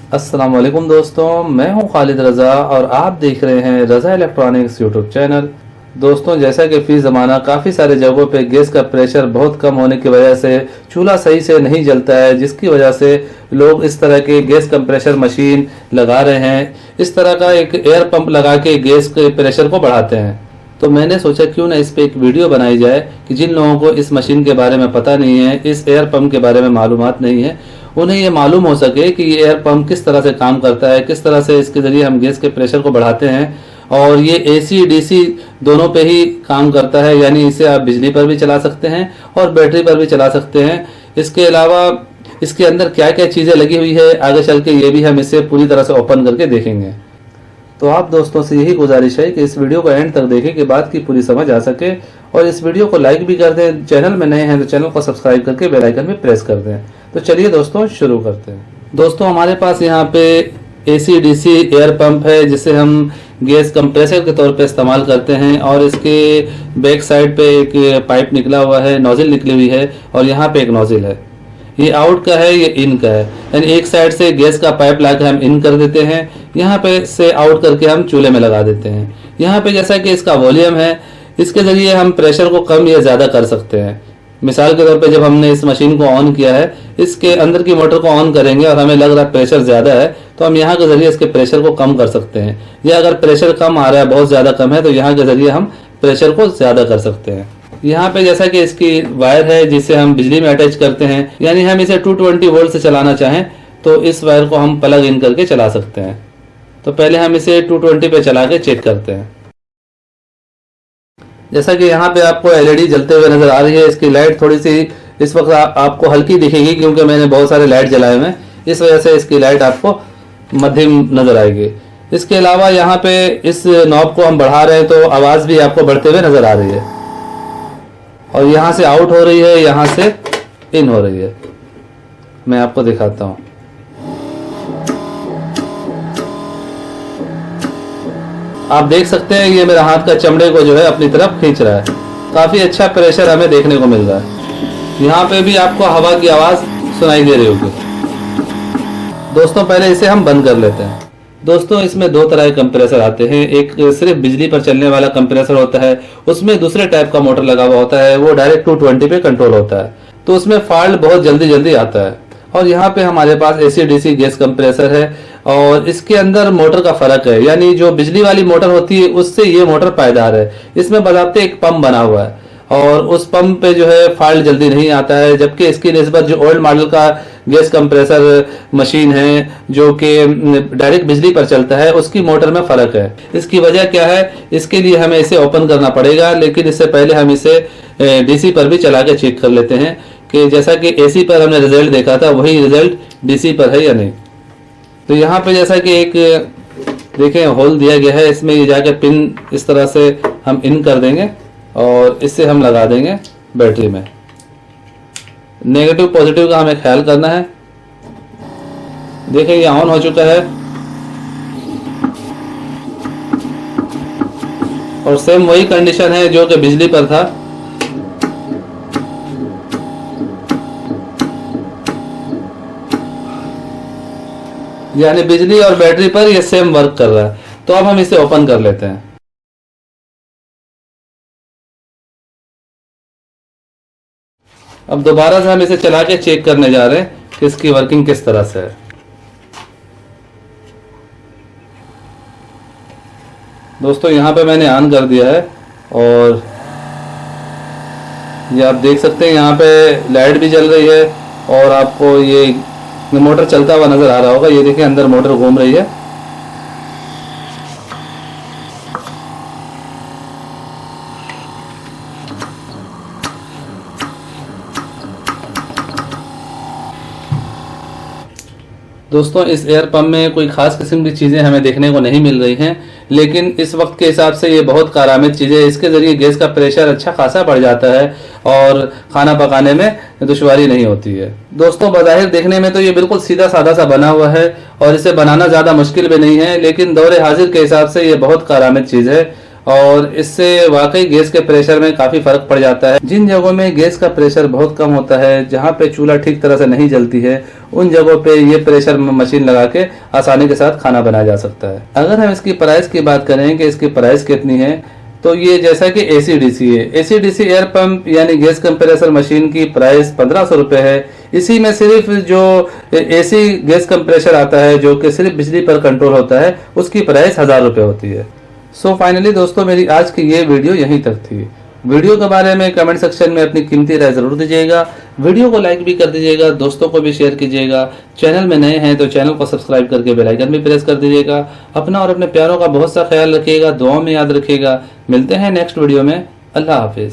अस्सलाम वालेकुम दोस्तों, मैं हूं खालिद रज़ा और आप देख रहे हैं रज़ा इलेक्ट्रॉनिक्स यूट्यूब चैनल। दोस्तों, जैसा कि फ़ी ज़माना काफ़ी सारे जगहों पे गैस का प्रेशर बहुत कम होने की वजह से चूल्हा सही से नहीं जलता है, जिसकी वजह से लोग इस तरह के गैस कंप्रेशर मशीन लगा रहे हैं। इस तरह का एक एयर पंप लगा के गैस के प्रेशर को बढ़ाते हैं। तो मैंने सोचा क्यों ना इस पे एक वीडियो बनाई जाए कि जिन लोगों को इस मशीन के बारे में पता नहीं है, इस एयर पंप के बारे में मालूमात नहीं है, उन्हें ये मालूम हो सके कि ये एयर पंप किस तरह से काम करता है, किस तरह से इसके ज़रिए हम गैस के प्रेशर को बढ़ाते हैं। और ये AC DC दोनों पे ही काम करता है, यानी इसे आप बिजली पर भी चला सकते हैं और बैटरी पर भी चला सकते हैं। इसके अलावा इसके अंदर क्या क्या चीज़ें लगी हुई है, आगे चल के ये भी हम इसे पूरी तरह से ओपन करके देखेंगे। तो आप दोस्तों से यही गुजारिश है कि इस वीडियो को एंड तक देखें कि बात की पूरी समझ आ सके, और इस वीडियो को लाइक भी कर दें। चैनल में नए हैं तो चैनल को सब्सक्राइब करके बेल आइकन भी प्रेस कर दें। तो चलिए दोस्तों शुरू करते हैं। दोस्तों, हमारे पास यहाँ पे AC DC एयर पंप है, जिसे हम गैस कंप्रेसर के तौर पे इस्तेमाल करते हैं। और इसके बैक साइड पे एक पाइप निकला हुआ है, नोजल निकली हुई है, और यहाँ पे एक नोजल है। ये आउट का है, ये इन का है, यानी एक साइड से गैस का पाइप लाकर हम इन कर देते हैं, यहाँ पे से आउट करके हम चूल्हे में लगा देते हैं। यहाँ पे जैसा कि इसका वॉल्यूम है, इसके ज़रिए हम प्रेशर को कम या ज़्यादा कर सकते हैं। मिसाल के तौर पे जब हमने इस मशीन को ऑन किया है, इसके अंदर की मोटर को ऑन करेंगे और हमें लग रहा है प्रेशर ज़्यादा है, तो हम यहाँ के ज़रिए इसके प्रेशर को कम कर सकते हैं। या अगर प्रेशर कम आ रहा है, बहुत ज़्यादा कम है, तो यहाँ के ज़रिए हम प्रेशर को ज़्यादा कर सकते हैं। यहाँ पे जैसा कि इसकी वायर है जिसे हम बिजली में अटैच करते हैं, यानी हम इसे 220 वोल्ट से चलाना चाहें तो इस वायर को हम प्लग इन करके चला सकते हैं। तो पहले हम इसे 220 पे चला के चेक करते हैं। जैसा कि यहाँ पे आपको LED जलते हुए नजर आ रही है। इसकी लाइट थोड़ी सी इस वक्त आपको हल्की दिखेगी, क्योंकि मैंने बहुत सारे लाइट जलाए हुए हैं, इस वजह से इसकी लाइट आपको मध्यम नजर आएगी। इसके अलावा यहाँ पे इस नॉब को हम बढ़ा रहे हैं तो आवाज़ भी आपको बढ़ते हुए नजर आ रही है, और यहाँ से आउट हो रही है, यहाँ से इन हो रही है। मैं आपको दिखाता हूँ। आप देख सकते हैं ये मेरा हाथ का चमड़े को जो है अपनी तरफ खींच रहा है। काफ़ी अच्छा प्रेशर हमें देखने को मिल रहा है। यहाँ पे भी आपको हवा की आवाज़ सुनाई दे रही होगी। दोस्तों, पहले इसे हम बंद कर लेते हैं। दोस्तों, इसमें दो तरह के कंप्रेसर आते हैं। एक सिर्फ बिजली पर चलने वाला कंप्रेसर होता है, उसमें दूसरे टाइप का मोटर लगा हुआ होता है, वो डायरेक्ट 220 पे कंट्रोल होता है, तो उसमें फॉल्ट बहुत जल्दी जल्दी आता है। और यहाँ पे हमारे पास AC DC गैस कंप्रेसर है, और इसके अंदर मोटर का फर्क है, यानी जो बिजली वाली मोटर होती है उससे ये मोटर पायदार है। इसमें बजाते एक पंप बना हुआ है, और उस पंप पे जो है फॉल्ट जल्दी नहीं आता है, जबकि इसकी निस्बत जो ओल्ड मॉडल का गैस कंप्रेसर मशीन है जो कि डायरेक्ट बिजली पर चलता है, उसकी मोटर में फ़र्क है। इसकी वजह क्या है, इसके लिए हमें इसे ओपन करना पड़ेगा, लेकिन इससे पहले हम इसे DC पर भी चला के चेक कर लेते हैं कि जैसा कि AC पर हमने रिजल्ट देखा था वही रिजल्ट DC पर है या नहीं। तो यहाँ पे जैसा कि एक देखें होल दिया गया है, इसमें ये जाके पिन इस तरह से हम इन कर देंगे और इससे हम लगा देंगे बैटरी में। नेगेटिव पॉजिटिव का हमें ख्याल करना है। देखें ये ऑन हो चुका है, और सेम वही कंडीशन है जो कि बिजली पर था। यानी बिजली और बैटरी पर ये सेम वर्क कर रहा है। तो अब हम इसे ओपन कर लेते हैं। अब दोबारा से हम इसे चला के चेक करने जा रहे हैं कि इसकी वर्किंग किस तरह से है। दोस्तों, यहाँ पे मैंने ऑन कर दिया है, और ये आप देख सकते हैं यहाँ पे लाइट भी जल रही है, और आपको ये मोटर चलता हुआ नजर आ रहा होगा। ये देखिए अंदर मोटर घूम रही है। दोस्तों, इस एयर पंप में कोई खास किस्म की चीज़ें हमें देखने को नहीं मिल रही हैं, लेकिन इस वक्त के हिसाब से ये बहुत कारआमद चीज़ है। इसके ज़रिए गैस का प्रेशर अच्छा खासा बढ़ जाता है और खाना पकाने में दुश्वारी नहीं होती है। दोस्तों, बज़ाहिर देखने में तो ये बिल्कुल सीधा साधा सा बना हुआ है, और इसे बनाना ज़्यादा मुश्किल भी नहीं है, लेकिन दौर हाजिर के हिसाब से ये बहुत कारआमद चीज़ है। और इससे वाकई गैस के प्रेशर में काफ़ी फ़र्क पड़ जाता है। जिन जगहों में गैस का प्रेशर बहुत कम होता है, जहाँ पे चूल्हा ठीक तरह से नहीं जलती है, उन जगहों पे ये प्रेशर मशीन लगा के आसानी के साथ खाना बनाया जा सकता है। अगर हम इसकी प्राइस की बात करें कि इसकी प्राइस कितनी है, तो ये जैसा कि AC/DC है, AC/DC एयर पंप यानी गैस कंप्रेसर मशीन की प्राइस 1500 रुपये है। इसी में सिर्फ जो AC गैस कंप्रेसर आता है जो कि सिर्फ बिजली पर कंट्रोल होता है, उसकी प्राइस 1000 रुपये होती है। सो फाइनली दोस्तों, मेरी आज की ये वीडियो यहीं तक थी। वीडियो के बारे में कमेंट सेक्शन में अपनी कीमती राय जरूर दीजिएगा। वीडियो को लाइक भी कर दीजिएगा, दोस्तों को भी शेयर कीजिएगा। चैनल में नए हैं तो चैनल को सब्सक्राइब करके बेल आइकन भी प्रेस कर दीजिएगा। अपना और अपने प्यारों का बहुत सा ख्याल रखिएगा, दुआओं में याद रखिएगा। मिलते हैं नेक्स्ट वीडियो में। अल्लाह हाफिज।